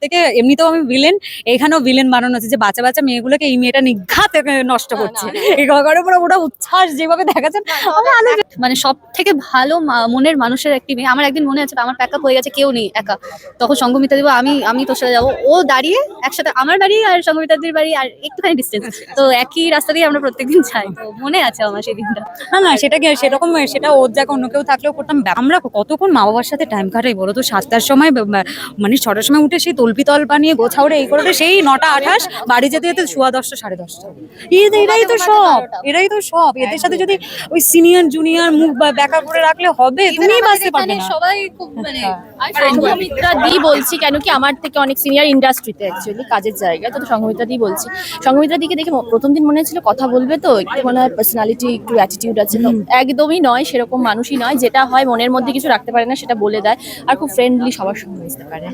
থেকে এমনিতেও আমি ভিলেন, এখানেও ভিলেন বানানো আছে যে বাচ্চা বাচ্চা মেয়েগুলোকে এই মেয়েটা নিঘাত নষ্ট করছে। এই ঘরে পুরো ওটা উচ্ছ্বাস যেভাবে দেখাচ্ছেন, মানে সব থেকে ভালো মনের মানুষের একটি মেয়ে। আমার একদিন মনে আছে আমার প্যাকআপ হয়ে গেছে, কেউ নেই, একা, তখন সঙ্গমিতা দিব আমি তোর সাথে যাবো, ও দাঁড়িয়ে একসাথে, আমার বাড়ি আর সঙ্গমিতাদির বাড়ি আর একটুখানি ডিস্টেন্স, তো একই রাস্তা দিয়ে আমরা প্রত্যেকদিন যাই, তো মনে আছে আমার সেই দিনটা। না সেটা কি সেরকম, সেটা ওর জায়গা অন্য কেউ থাকলেও করতাম। আমরা কতক্ষণ মা বাবার সাথে টাইম কাটাই বলো তো, 7টার সময় মানে 6টার সময় উঠে সেই তলপিতল বানিয়ে গোছাওড়ে এই করে সেই 9টা 28 বাড়ি যেতে যেতে 10:15 10:30। এরাই তো সব এদের সাথে যদি ওই সিনিয়র জুনিয়র মুখ ব্যাকা করে রাখলে হবে, তুমি বাঁচতে পারবে না। সবাই খুব মানে সঙ্গমিত্রা দি বলছি, কেন কি আমার থেকে অনেক সিনিয়র ইন্ডাস্ট্রিতে অ্যাকচুয়ালি কাজের জায়গায়, তো সঙ্গমিত্রা দি বলছি। সঙ্গমিত্রা দিকে দেখে প্রথম দিন মনে হচ্ছিল কথা বলবে, তো একটু মনে হয় পার্সোনালিটি একটু অ্যাটিটিউড আছে, তো একদমই নয়, সেরকম মানুষই নয়, যেটা হয় মনের মধ্যে কিছু রাখতে পারে না সেটা বলে দেয়, আর খুব ফ্রেন্ডলি সবার সঙ্গে মিশতে পারে।